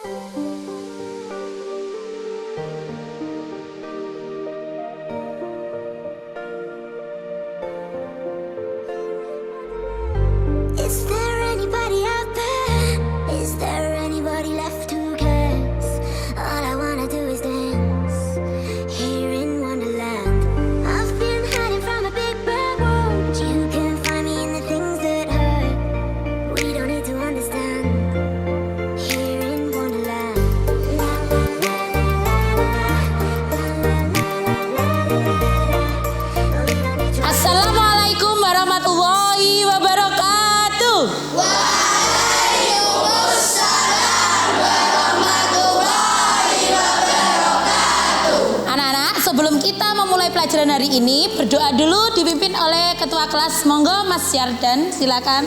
Is there anybody out there? Is there anybody left who cares? All I wanna do is dance here in Wonderland. I've been hiding from a big bad world. You can find me in the things that hurt. We don't need to understand here in Wonderland. La la la la. Assalamualaikum warahmatullahi wabarakatuh. Anak-anak, sebelum kita memulai pelajaran hari ini, berdoa dulu dipimpin oleh ketua kelas. Monggo Mas Yardan, silakan.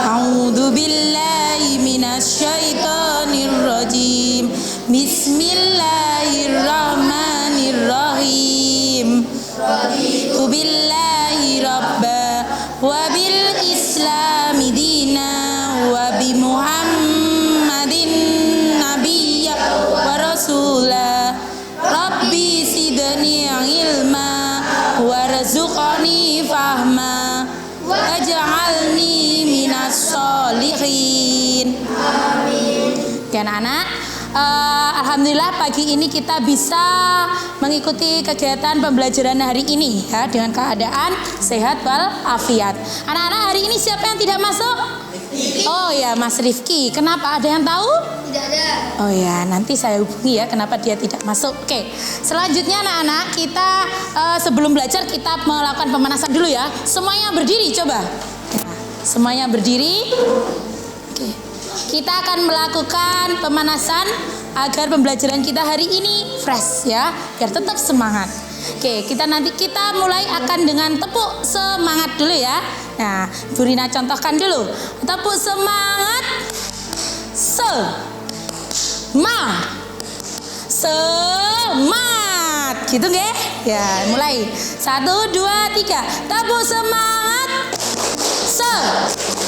A'udzu billahi minasyaitonir rajim. Bismillahirrahmanirrahim. Raditu billahi rabba wa bil islami dina wa bi Muhammadin nabiyya wa rasula. Rabbi sidni ilma warzuqni fahma waj'alni minas sholihin. Oke anak-anak, alhamdulillah pagi ini kita bisa mengikuti kegiatan pembelajaran hari ini ya dengan keadaan sehat walafiat. Anak-anak, hari ini siapa yang tidak masuk? Oh ya, Mas Rifki. Kenapa? Ada yang tahu? Tidak ada. Oh ya, nanti saya hubungi ya kenapa dia tidak masuk. Oke, selanjutnya anak-anak kita sebelum belajar kita melakukan pemanasan dulu ya. Semuanya berdiri coba. Nah, semuanya berdiri. Oke, kita akan melakukan pemanasan agar pembelajaran kita hari ini fresh ya, biar tetap semangat. Oke, kita mulai akan dengan tepuk semangat dulu ya. Nah, Bu Rina contohkan dulu. Tepuk semangat. Semangat gitu nggih? Ya, mulai 1, 2, 3. Tepuk semangat. Semangat.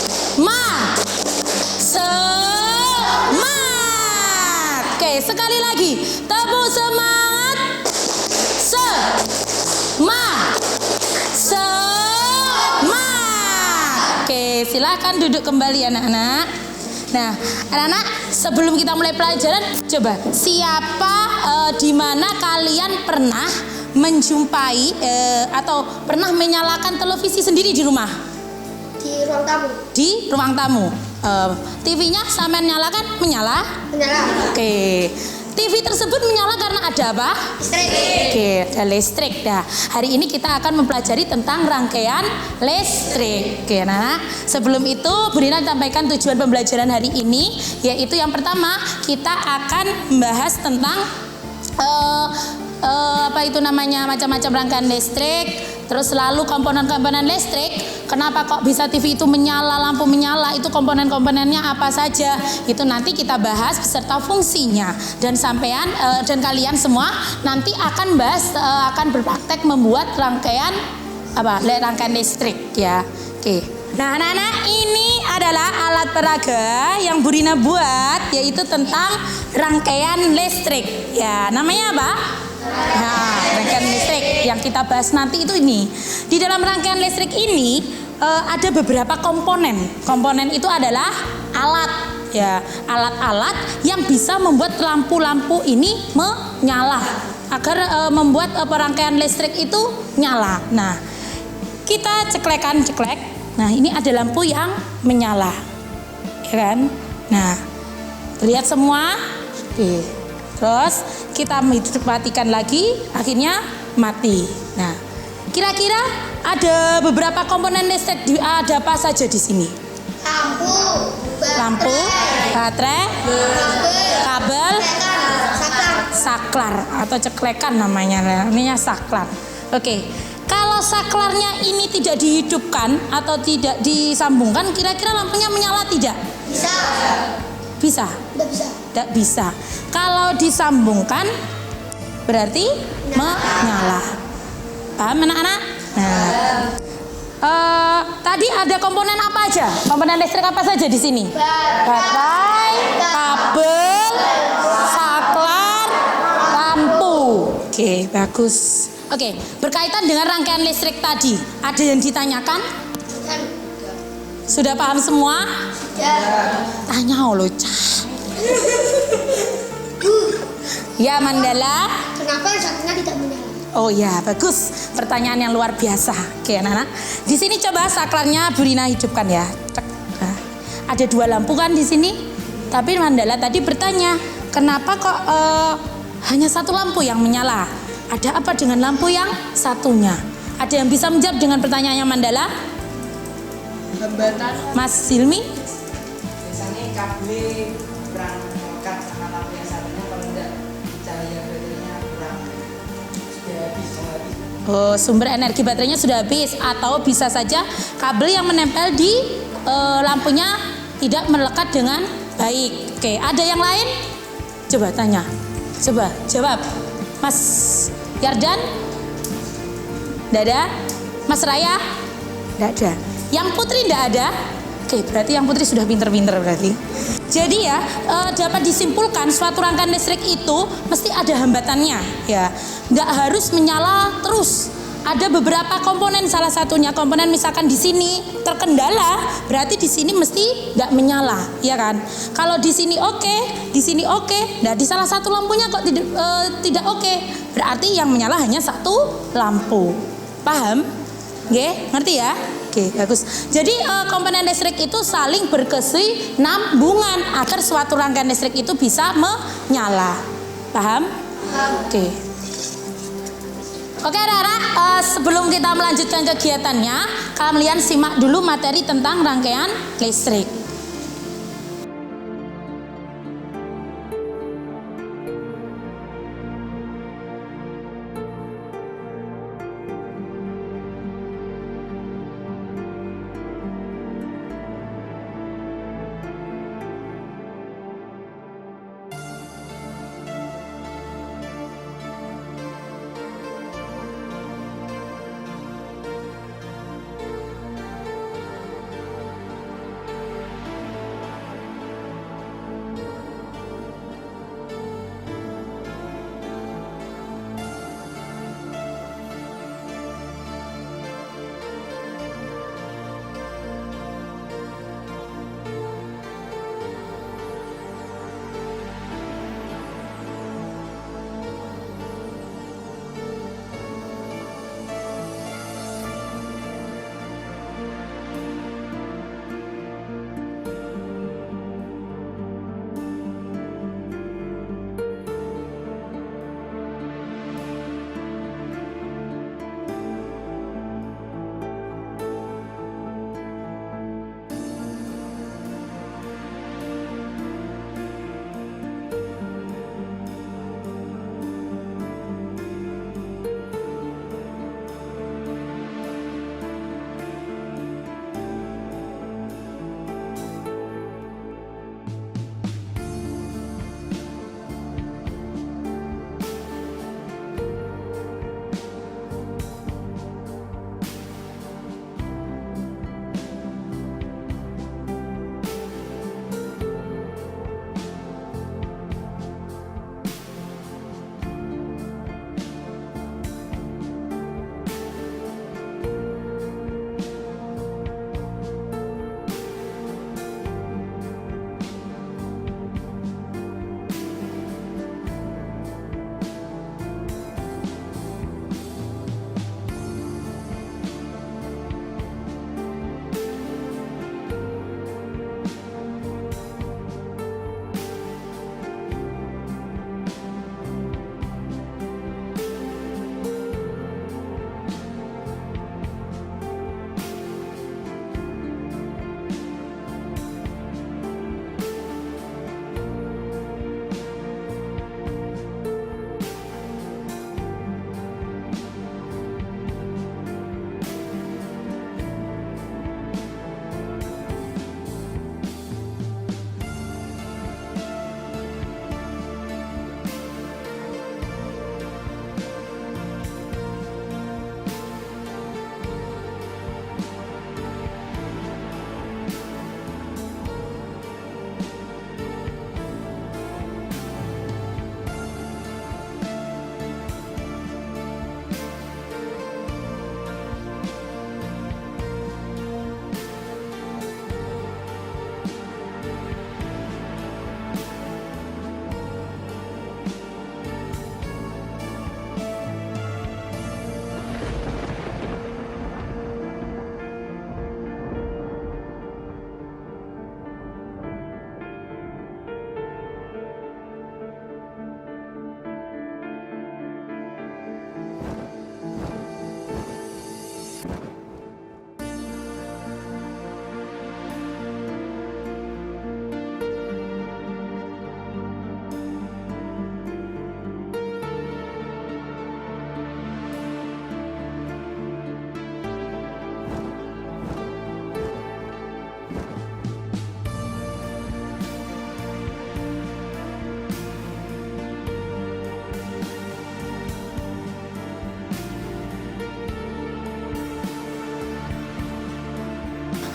Oke, sekali lagi. Tepuk semangat. Semangat. Oke, silakan duduk kembali anak-anak. Nah, anak-anak, sebelum kita mulai pelajaran, coba siapa di mana kalian pernah menjumpai atau pernah menyalakan televisi sendiri di rumah? Di ruang tamu. Di ruang tamu. TV-nya sampean nyalakan? Menyala? Menyala. Oke. TV tersebut menyala karena ada apa? Listrik. Oke, ada listrik. Nah, hari ini kita akan mempelajari tentang rangkaian listrik. Oke, nah, sebelum itu Bu Rina sampaikan tujuan pembelajaran hari ini, yaitu yang pertama kita akan membahas tentang macam-macam rangkaian listrik, terus lalu komponen-komponen listrik. Kenapa kok bisa TV itu menyala, lampu menyala, itu komponen-komponennya apa saja, itu nanti kita bahas beserta fungsinya. Dan sampean dan kalian semua nanti akan akan berpraktek membuat rangkaian listrik ya. Oke. Nah anak-anak, ini adalah alat peraga yang Bu Rina buat, yaitu tentang rangkaian listrik ya. Namanya apa? Nah, rangkaian listrik yang kita bahas nanti itu ini. Di dalam rangkaian listrik ini ada beberapa komponen. Komponen itu adalah alat ya, alat-alat yang bisa membuat lampu-lampu ini menyala agar membuat perangkaian listrik itu nyala. Nah, kita ceklek. Nah, ini ada lampu yang menyala. Ya kan? Nah, terlihat semua? Oke. Terus kita matikan lagi, akhirnya mati. Nah, kira-kira ada beberapa komponen listrik, ada apa saja di sini? Lampu, baterai, kabel, saklar atau ceklekan namanya saklar. Oke. Kalau saklarnya ini tidak dihidupkan atau tidak disambungkan, kira-kira lampunya menyala tidak? Bisa? Tidak bisa. Kalau disambungkan berarti menyala. Paham anak-anak? Tadi ada komponen apa aja? Komponen listrik apa saja di sini? Baterai, kabel, saklar, lampu. Oke, bagus. Oke, berkaitan dengan rangkaian listrik tadi, ada yang ditanyakan? Sudah paham semua? Tanya lo, Cah. Ya, Mandala. Kenapa yang satunya tidak menyala? Oh ya, bagus. Pertanyaan yang luar biasa. Oke, anak-anak. Di sini coba saklarnya Bu Rina hidupkan ya. Cek. Nah, ada 2 lampu kan di sini. Tapi Mandala tadi bertanya, kenapa kok hanya 1 lampu yang menyala? Ada apa dengan lampu yang satunya? Ada yang bisa menjawab dengan pertanyaannya Mandala? Hambatan Mas Silmi? biasanya kabel kurang melekat sama lampu yang satunya, kalau enggak cahaya baterainya kurang, sudah habis. Oh, sumber energi baterainya sudah habis, atau bisa saja kabel yang menempel di lampunya tidak melekat dengan baik. Oke, ada yang lain? Coba tanya. Coba jawab. Mas Yardan? Tidak ada? Mas Raya? Tidak ada. Yang Putri tidak ada? Oke, berarti yang Putri sudah pinter-pinter berarti. Jadi ya, dapat disimpulkan suatu rangkaian listrik itu mesti ada hambatannya ya. Nggak harus menyala terus. Ada beberapa komponen, salah satunya komponen misalkan di sini terkendala, berarti di sini mesti nggak menyala, ya kan? Kalau di sini oke, di sini oke, nah di salah satu lampunya kok tidak oke, berarti yang menyala hanya 1 lampu. Paham? Oke, ngerti ya? Oke, bagus. Jadi komponen listrik itu saling berkesinambungan agar suatu rangkaian listrik itu bisa menyala. Paham? Oke. Oke anak-anak, sebelum kita melanjutkan kegiatannya, kalian simak dulu materi tentang rangkaian listrik.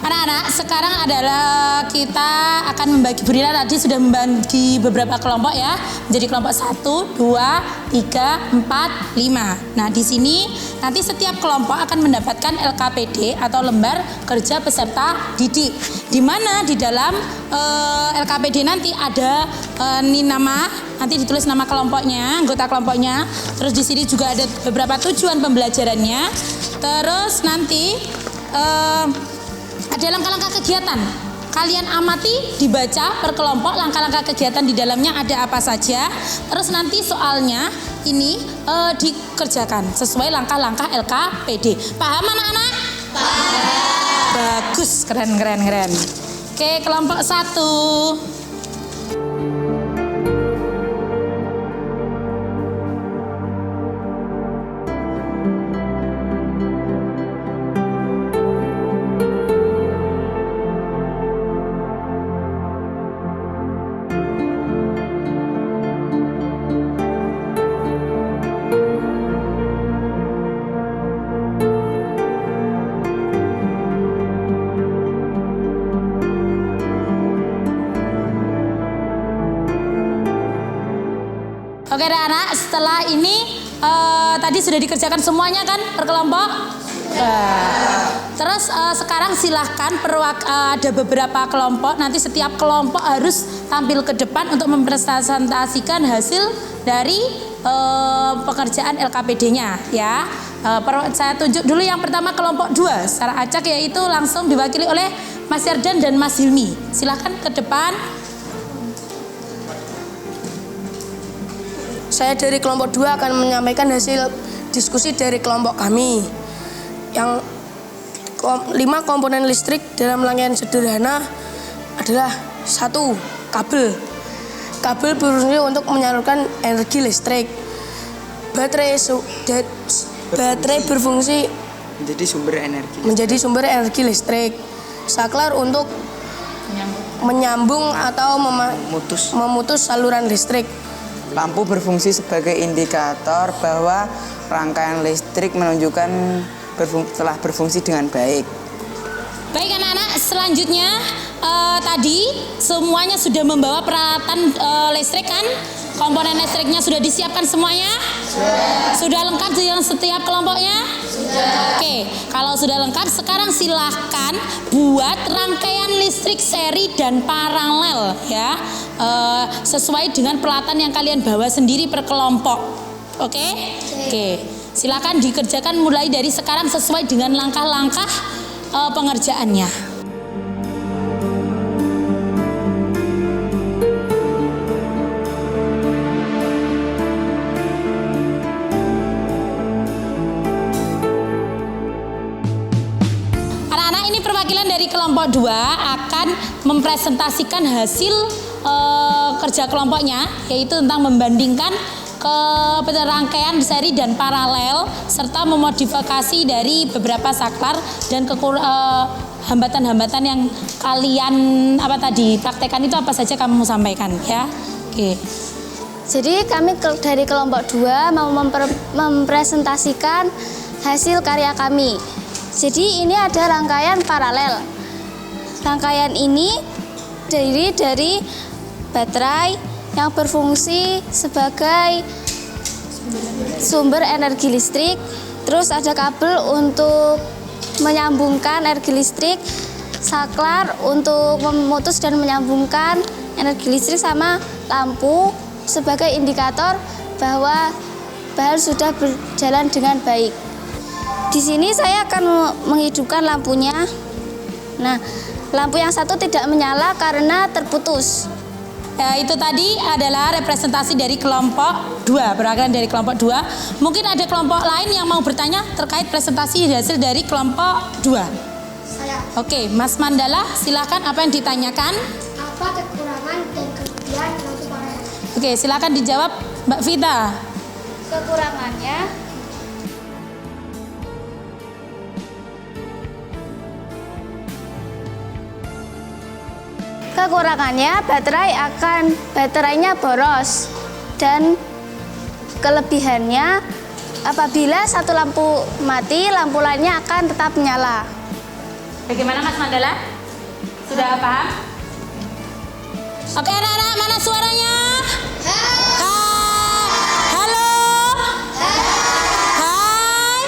Anak-anak, sekarang adalah kita akan membagi, Burina tadi sudah membagi beberapa kelompok ya, menjadi kelompok 1, 2, 3, 4, 5. Nah, di sini nanti setiap kelompok akan mendapatkan LKPD atau lembar kerja peserta didik. Di mana di dalam LKPD nanti ada ini nama, nanti ditulis nama kelompoknya, anggota kelompoknya. Terus di sini juga ada beberapa tujuan pembelajarannya. Terus nanti ada langkah-langkah kegiatan. Kalian amati, dibaca per kelompok langkah-langkah kegiatan di dalamnya ada apa saja. Terus nanti soalnya ini dikerjakan sesuai langkah-langkah LKPD. Paham anak-anak? Paham. Bagus, keren. Oke, kelompok 1. Oke anak, setelah ini tadi sudah dikerjakan semuanya kan per kelompok? Terus sekarang silahkan ada beberapa kelompok, nanti setiap kelompok harus tampil ke depan untuk mempresentasikan hasil dari pekerjaan LKPD-nya ya. Saya tunjuk dulu yang pertama kelompok 2 secara acak, yaitu langsung diwakili oleh Mas Yardan dan Mas Hilmi. Silahkan ke depan. Saya dari kelompok 2 akan menyampaikan hasil diskusi dari kelompok kami. Yang 5 komponen listrik dalam rangkaian sederhana adalah 1. Kabel. Kabel berfungsi untuk menyalurkan energi listrik. Baterai berfungsi menjadi sumber energi listrik. Saklar untuk menyambung atau memutus saluran listrik. Lampu berfungsi sebagai indikator bahwa rangkaian listrik menunjukkan telah berfungsi dengan baik. Baik anak-anak, selanjutnya tadi semuanya sudah membawa peralatan listrik kan? Komponen listriknya sudah disiapkan semuanya? Sudah lengkap dengan setiap kelompoknya? Oke, kalau sudah lengkap sekarang silahkan buat rangkaian listrik seri dan paralel ya, sesuai dengan peralatan yang kalian bawa sendiri per kelompok. Oke, silakan dikerjakan mulai dari sekarang sesuai dengan langkah-langkah pengerjaannya. Dari kelompok 2 akan mempresentasikan hasil kerja kelompoknya, yaitu tentang membandingkan rangkaian seri dan paralel serta memodifikasi dari beberapa saklar dan hambatan-hambatan yang kalian praktekkan itu apa saja kamu sampaikan ya. Oke. Jadi kami dari kelompok 2 mau mempresentasikan hasil karya kami. Jadi ini ada rangkaian paralel. Rangkaian ini terdiri dari baterai yang berfungsi sebagai sumber energi listrik. Terus ada kabel untuk menyambungkan energi listrik, saklar untuk memutus dan menyambungkan energi listrik, sama lampu sebagai indikator bahwa bahan sudah berjalan dengan baik. Di sini saya akan menghidupkan lampunya. Nah, lampu yang satu tidak menyala karena terputus. Ya, itu tadi adalah representasi dari kelompok 2, perwakilan dari kelompok 2. Mungkin ada kelompok lain yang mau bertanya terkait presentasi hasil dari kelompok 2. Saya. Oke, Mas Mandala, silakan apa yang ditanyakan? Apa kekurangan dan kelebihan lampu paralel? Oke, silakan dijawab Mbak Vita. Kekurangannya baterainya boros, dan kelebihannya apabila satu lampu mati, lampu lainnya akan tetap menyala. Bagaimana Mas Mandala? Sudah paham? Oke anak-anak, mana suaranya? Halo? Hai?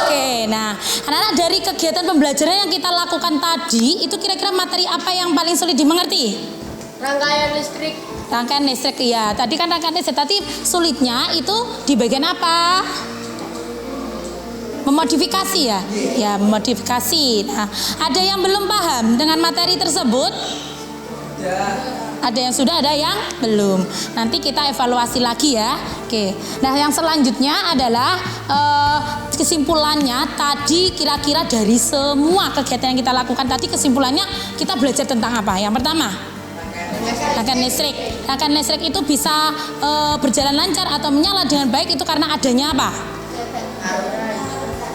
Oke, nah anak-anak, dari kegiatan pembelajaran yang kita lakukan tadi, itu kira-kira materi apa yang paling sulit dimengerti? Rangkaian listrik. Rangkaian listrik, ya. Tadi kan rangkaian listrik, tapi sulitnya itu di bagian apa? Memodifikasi ya? Ya, memodifikasi. Nah, ada yang belum paham dengan materi tersebut? Ada yang sudah, ada yang belum. Nanti kita evaluasi lagi ya. Oke. Nah, yang selanjutnya adalah kesimpulannya tadi, kira-kira dari semua kegiatan yang kita lakukan tadi, kesimpulannya kita belajar tentang apa? Yang pertama, rangkaian listrik. Rangkaian listrik itu bisa berjalan lancar atau menyala dengan baik itu karena adanya apa?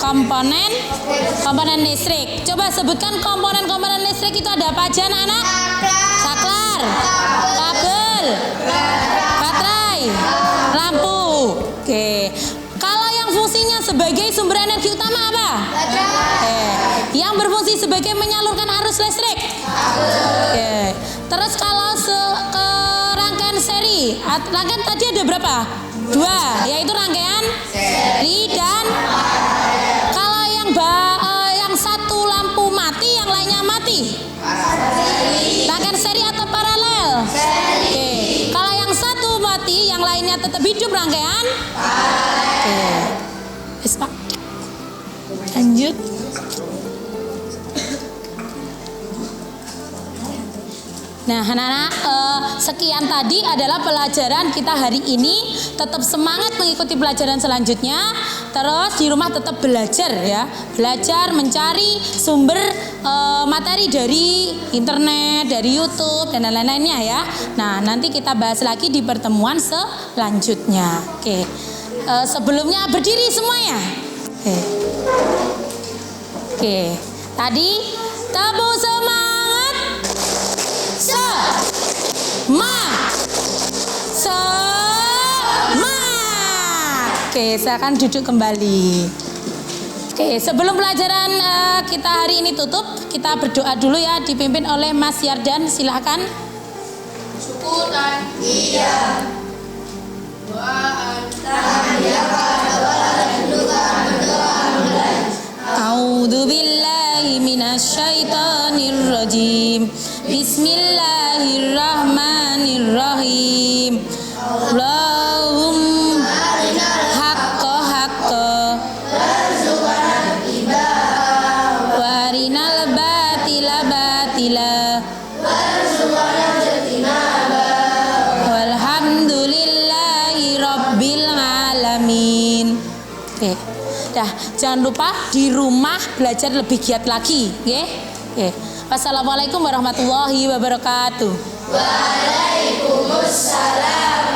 Komponen listrik. Coba sebutkan komponen listrik itu ada apa aja anak-anak? Saklar, kabel, baterai, lampu. Oke. Kalau yang fungsinya sebagai sumber energi utama apa? Yang berfungsi sebagai menyalurkan arus listrik. Oke. Terus kalau ke rangkaian seri, rangkaian tadi ada berapa? 2, yaitu rangkaian seri dan kalau yang satu lampu mati, yang lainnya mati. Rangkaian seri atau paralel? Oke. Kalau yang satu mati, yang lainnya tetap hidup, rangkaian paralel. Oke. Pak. Lanjut. Nah anak-anak, sekian tadi adalah pelajaran kita hari ini. Tetap semangat mengikuti pelajaran selanjutnya. Terus di rumah tetap belajar ya. Belajar mencari sumber materi dari internet, dari YouTube dan lain-lainnya ya. Nah nanti kita bahas lagi di pertemuan selanjutnya. Oke. Sebelumnya berdiri semuanya. Oke. Tadi tepuk semangat. Oke, silakan duduk kembali. Oke, sebelum pelajaran kita hari ini tutup, kita berdoa dulu ya, dipimpin oleh Mas Yardan. Silakan. Syukuran. Iya. Doaan. A'udzu billahi minasyaitonir rajim. Bismillahirrahmanirrahim. Allahumma haqqa warzuqna ittiba'ah warinal batila warzuqna ijtinabah walhamdulillahi rabbil alamin. Oke. Dah, jangan lupa di rumah belajar lebih giat lagi, nggih. Oke. Wassalamualaikum warahmatullahi wabarakatuh. Waalaikumsalam.